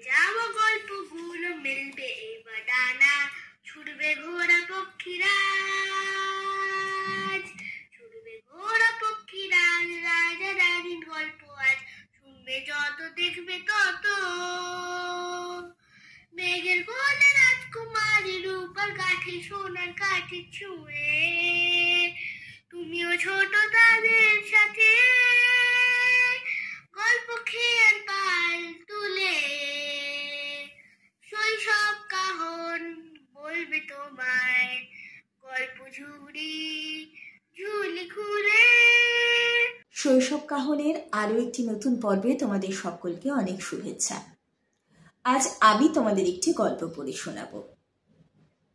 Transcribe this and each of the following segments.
যাওয়া গল্পগুলো মেলবে এবার ডানা, ছুটবে ঘোড়া পক্ষীরাজ, ছুটবে ঘোড়া পক্ষীরাজ, রাজা রানীর গল্প আজ শুনবে যত দেখবে তত। মেঘের কোলে রাজকুমারী রূপার কাঠে সোনার কাঠে ছুঁয়ে, তুমিও ছোট তাদের সাথে গল্প খেয়াল পাল তুলে। শৈশব কাহন বলবে তোমায় গল্প ঝুড়ি ঝুলি খুলে। শৈশব কাহনের আরো একটি নতুন পর্বে তোমাদের সকলকে অনেক শুভেচ্ছা। আজ আমি তোমাদের একটি গল্প পড়ে শোনাবো।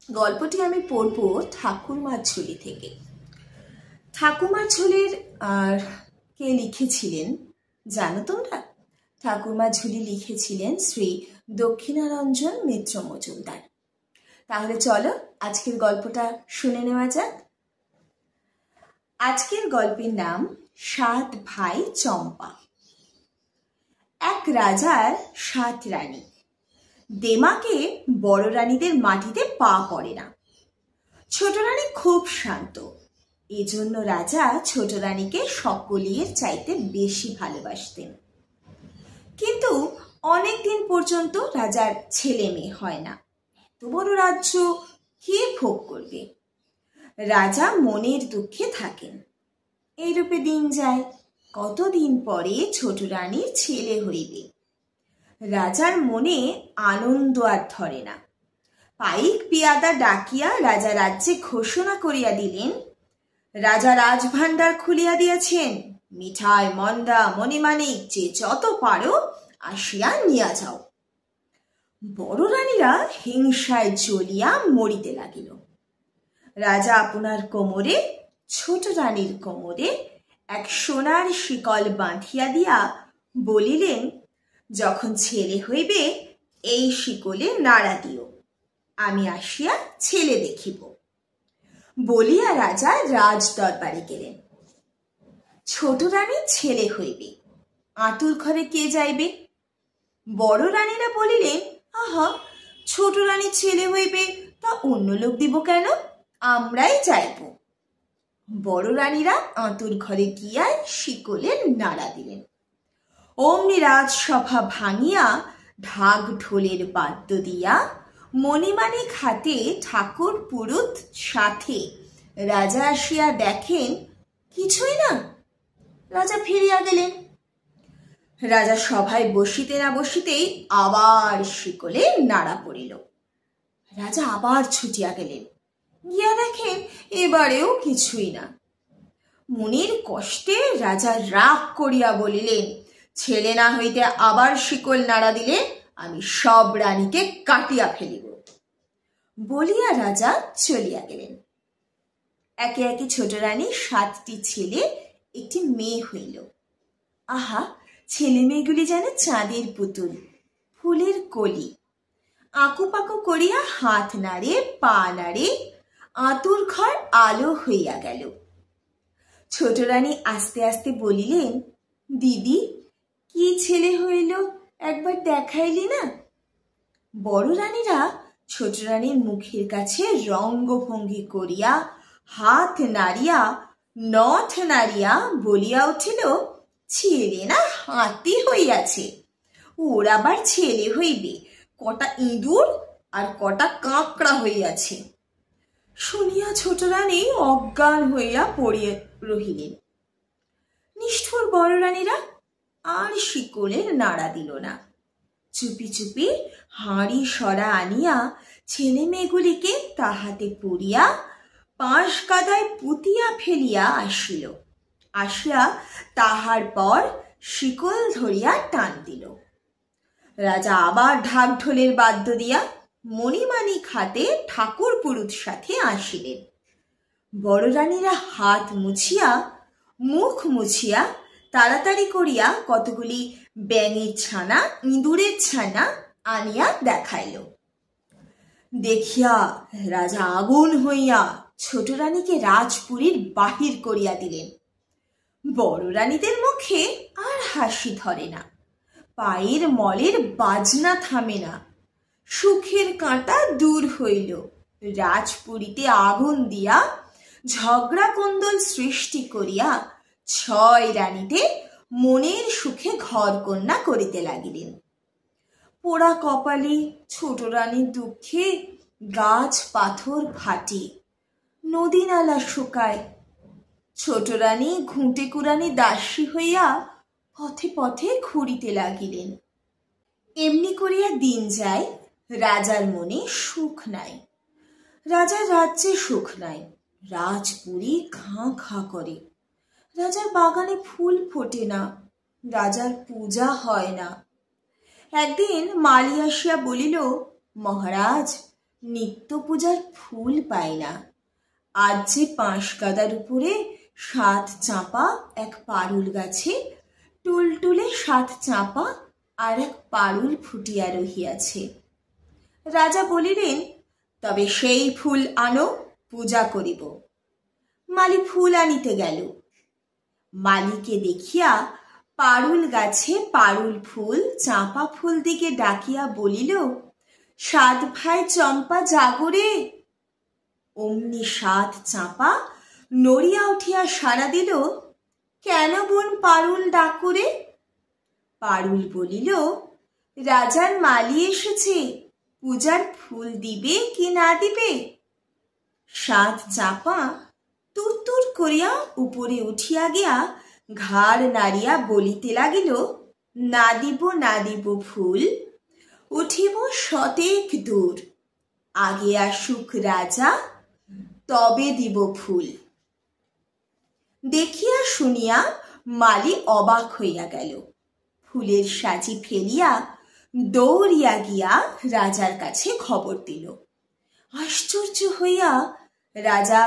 গল্পটি আমি পড়ব ঠাকুরমার ঝুলি থেকে। ঠাকুরমার ঝুলির কে লিখেছিলেন জানো তোমরা? ঠাকুরমার ঝুলি লিখেছিলেন শ্রী দক্ষিণারঞ্জন মিত্র মজুমদার। তাহলে চলো আজকের গল্পটা শুনে নেওয়া যাক। আজকের গল্পের নাম 7 ভাই চম্পা। এক রাজার 7 রানী। দেমাকে বড় রানীদের মাটিতে পা পড়ে না। ছোট রানী খুব শান্ত, এজন্য রাজা ছোট রানীকে সকলের চাইতে বেশি ভালোবাসতেন। কিন্তু অনেক দিন পর্যন্ত রাজার ছেলে মেয়ে হয় না। এত বড় রাজ্য কে ভোগ করবে? রাজা মনের দুঃখে থাকেন। এইরূপে দিন যায়। কতদিন পরে ছোট রানীর ছেলে হইবে। রাজার মনে আনন্দ আর ধরে না। পাইক পিয়াদা ডাকিয়া রাজা রাজ্যে ঘোষণা করিয়া দিলেন, রাজা রাজভাণ্ডার খুলিয়া দিয়াছেন, মিঠাই মন্দা মণিমাণিক যে যত পারো আসিয়া নিয়া যাও। বড় রানীরা হিংসায় জ্বলিয়া মরিতে লাগিল। রাজা আপনার কোমরে ছোট রানীর কোমরে এক সোনার শিকল বাঁধিয়া দিয়া বলিলেন, যখন ছেলে হইবে এই শিকলে নাড়া দিও, আমি আসিয়া ছেলে দেখিব। বলিয়া রাজা রাজ দরবারে গেলেন। ছোট রানীর ছেলে হইবে, আঁতুর ঘরে কে যাইবে? বড় রানীরা বলিলেন, আহা, ছোট রানীর ছেলে হইবে তা অন্য লোক দিব কেন, আমরাই যাইব। বড় রানীরা আঁতুর ঘরে গিয়া শিকলের নাড়া দিলেন। অমনি রাজসভা ভাঙিয়া ঢাক ঢোলের বাদ্য দিয়া মণিমাণিক হাতে ঠাকুর পুরুত সাথে রাজা আসিয়া দেখেন কিছুই না। রাজা ফিরিয়া গেলেন। রাজা সভায় বসিতে না বসিতেই আবার শিকলে নাড়া পড়িল। রাজা আবার ছুটিয়া গেলেন। গিয়া দেখেন এবারেও কিছুই না। মনের কষ্টে রাজা রাগ করিয়া বলিলেন, ছেলে না হইতে আবার শিকল নাড়া দিলে আমি সব রানীকে কাটিয়া ফেলিব। বলিয়া রাজা চলিয়া গেলেন। একে একে ছোট রানী 7টি ছেলে একটি মেয়ে হইল। আহা, ছেলে মেয়েগুলি যেন চাঁদের পুতুল, ফুলের কলি। আঁকুপাকু করিয়া হাত নাড়ে পা নাড়ে, আঁতুর ঘর আলো হইয়া গেল। ছোট রানী আস্তে আস্তে বলিলেন, দিদি, কি ছেলে হইল একবার দেখাইলি না? বড় রানীরা ছোট রানীর মুখের কাছে রঙ্গভঙ্গি করিয়া হাত নাড়িয়া নথ নাড়িয়া বলিয়া উঠিল, ছেলে না হাতি হইয়াছে, ওর আবার ছেলে হইবে, কটা ইঁদুর আর কটা কাঁকড়া হইয়াছে। শুনিয়া ছোট রানী অজ্ঞান হইয়া পড়িয়া রহিলেন। নিষ্ঠুর বড় রানীরা আর শিকলের নাড়া দিল না। চুপি চুপি হাঁড়ি সরা আনিয়া ছেলে মেয়েগুলিকে তাহাতে পুড়িয়া 5 কাদায় পুতিয়া ফেলিয়া আসিল। আসিয়া তাহার পর শিকল ধরিয়া টান দিল। রাজা আবার ঢাক ঢোলের বাদ্য দিয়া মণিমাণিক হাতে ঠাকুর পুরুত সাথে আসিলেন। বড় রানীরা হাত মুছিয়া মুখ মুছিয়া তাড়াতাড়ি করিয়া কতগুলি ব্যাঙের ছানা ইঁদুরের ছানা আনিয়া দেখাইল। দেখিয়া রাজা আগুন হইয়া ছোট রানীকে রাজপুরীর বাহির করিয়া দিলেন। বড় রানীদের মুখে আর হাসি ধরে না। পায়ের মলের বাজনা থামে না। সুখের কাঁটা দূর হইল, রাজপুরীতে আগুন দিয়া ঝগড়া কোন্দল সৃষ্টি করিয়া 6 রানীতে মনের সুখে ঘর কন্যা করিতে লাগিলেন। পোড়া কপালে ছোট রানীর দুঃখে গাছ পাথর ফাটে, নদী নালা শুকায়। ছোট রানী ঘুঁটে কুরানি দাসী হইয়া পথে পথে ঘুরিতে লাগিলেন। এমনি করিয়া দিন যায়, রাজার মনে সুখ নাই। রাজার রাজ্যে সুখ নাই, রাজপুরী খাঁ খাঁ করে। রাজার বাগানে ফুল ফোটে না, রাজার পূজা হয় না। একদিন মালি আসিয়া বলিল, মহারাজ, নিত্য পূজার ফুল পাই না। আজ যে 5 গাদার উপরে 7 চাঁপা এক পারুল গাছে টুলটুলে 7 চাঁপা আর এক পারুল ফুটিয়া রহিয়াছে। রাজা বলিলেন, তবে সেই ফুল আনো, পূজা করিব। মালি ফুল আনিতে গেল। মালিকে দেখিয়া পারুল গাছে পারুল ফুল চাঁপা ফুল দিকে ডাকিয়া বলিল, 7 ভাই চম্পা জাগরে। অমনি 7 চাঁপা নড়িয়া উঠিয়া সাড়া দিল, কেন বোন পারুল ডাকুরে? পারুল বলিল, রাজার মালি এসেছে, পূজার ফুল দিবে কি না দিবে? 7 চাঁপা তুরতুর করিয়া উপরে উঠিয়া গিয়া ঘাড় নাড়িয়া বলিতে লাগিল, না দিব না দিব ফুল, উঠিব শতেক দূর। আগে আসুক রাজা, তবে দিব ফুল। দেখিয়া শুনিয়া মালি অবাক হইয়া গেল। ফুলের সাজি ফেলিয়া দৌড়িয়া গিয়া রাজার কাছে খবর দিল। আশ্চর্য হইয়া রাজা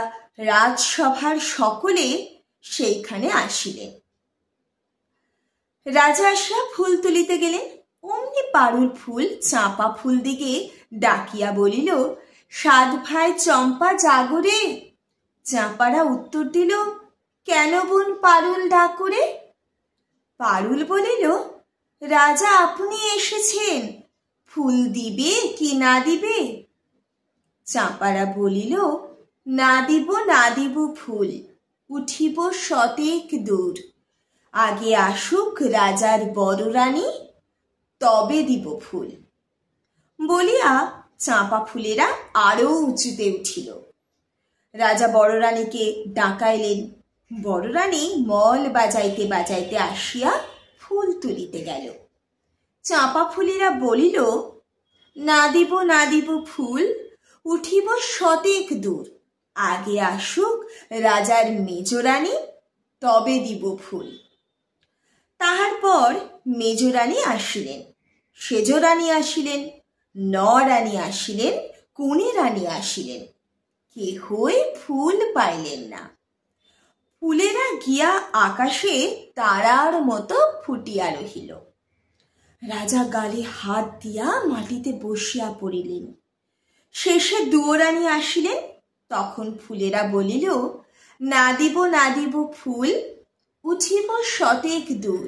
রাজসভার সকলে সেইখানে আসিলেন। রাজা আসিয়া ফুল তুলিতে গেলেন। অমনি পারুল ফুল চাঁপা ফুল দিকে ডাকিয়া বলিল, 7 ভাই চম্পা জাগরে। চাঁপারা উত্তর দিল, কেন বোন পারুল ডাকুরে? পারুল বলিল, রাজা আপনি এসেছেন, ফুল দিবে কি না দিবে? চাঁপারা বলিল, না দিব না দিব ফুল, উঠিব শতেক দূর। আগে আসুক রাজার বড় রানী, তবে দিব ফুল। বলিয়া চাঁপা ফুলেরা আরো উঁচুতে উঠিল। রাজা বড় রানীকে ডাকাইলেন। বড় রানী মল বাজাইতে বাজাইতে আসিয়া ফুল তুলিতে গেল। চাঁপা ফুলেরা বলিল, না দিব না দিব ফুল, উঠিব শতেক দূর। আগে আসুক রাজার মেজরানী, তবে দিব ফুল। তাহার পর মেজরানী আসিলেন, সেজরানী আসিলেন, নরানী আসিলেন, কুনি রানী আসিলেন। কেহই ফুল পাইলেন না। ফুলেরা গিয়া আকাশে তারার মতো ফুটিয়া রহিল। রাজা গালে হাত দিয়া মাটিতে বসিয়া পড়িলেন। শেষে দুয়োরানী আসিলেন। তখন ফুলেরা বলিল, না দিব না দিব ফুল, উঠিব শতেক দূর।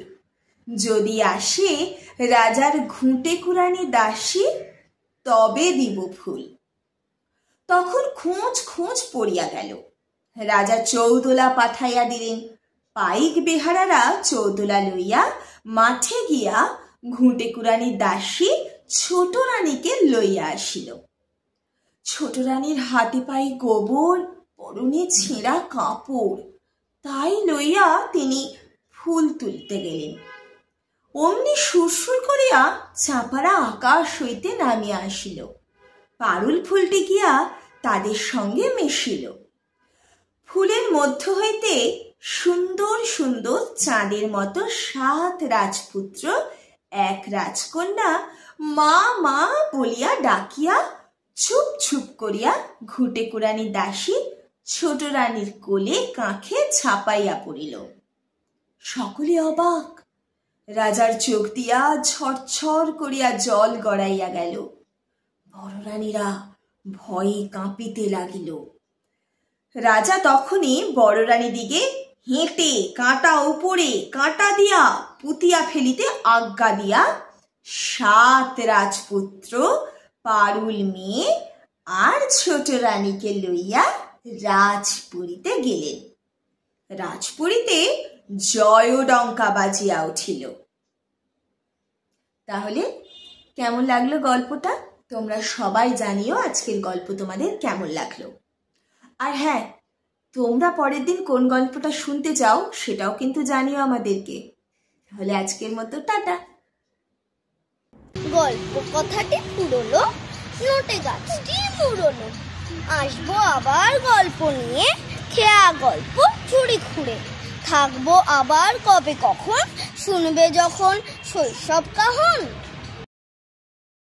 যদি আসে রাজার ঘুঁটে কুরানি দাসী, তবে দিব ফুল। তখন খোঁজ খোঁজ পড়িয়া গেল। রাজা চৌদোলা পাঠাইয়া দিলেন। পাইক বেহারারা চৌদোলা লইয়া মাঠে গিয়া ঘুঁটে কুরানি দাসী ছোট রানীকে লইয়া আসিল। ছোট রানীর হাতে পায়ে গোবর, পরনে ছেঁড়া কাপড়, তাই লইয়া তিনি ফুল তুলতে গেলেন। অমনি সুরসুর করিয়া চাঁপারা আকাশ হইতে নামিয়া আসিল। পারুল ফুলটি গিয়া তাদের সঙ্গে মিশিল। ফুলের মধ্য হইতে সুন্দর সুন্দর চাঁদের মতো 7 রাজপুত্র, 1 রাজকন্যা মা মা বলিয়া ডাকিয়া চুপ চুপ করিয়া ঘুঁটে কুরানি দাসী ছোট রানীর কোলে কাঁখে ছাপাইয়া পড়িল। সকলে অবাক। রাজার চোখ দিয়া ঝরঝর করিয়া জল গড়াইয়া গেল। বড় রানীরা ভয়ে কাঁপিতে লাগিল। রাজা তখনই বড় রানী দিকে হেঁটে কাঁটা উপরে কাঁটা দিয়া পুতিয়া ফেলিতে আজ্ঞা দিয়া 7 রাজপুত্র পারুল মেয়ে আর ছোট রানীকে লইয়া রাজপুরীতে গেলেন। রাজপুরীতে জয়ডঙ্কা বাজিয়া উঠিল। তাহলে কেমন লাগলো গল্পটা? তোমরা সবাই জানিও আজকের গল্প তোমাদের কেমন লাগলো। আর হ্যাঁ, তোমরা পরের দিন কোন গল্পটা শুনতে চাও সেটাও কিন্তু জানিও আমাদেরকে। তাহলে আজকের মতো টাটা। গল্প কথাটি পুরনো, নোটে গাছটি পুরনো। আসবো আবার গল্প নিয়ে, খেয়া গল্প চুরি খুঁড়ে। থাকবো আবার কবে কখন, শুনবে যখন শৈশব কাহন।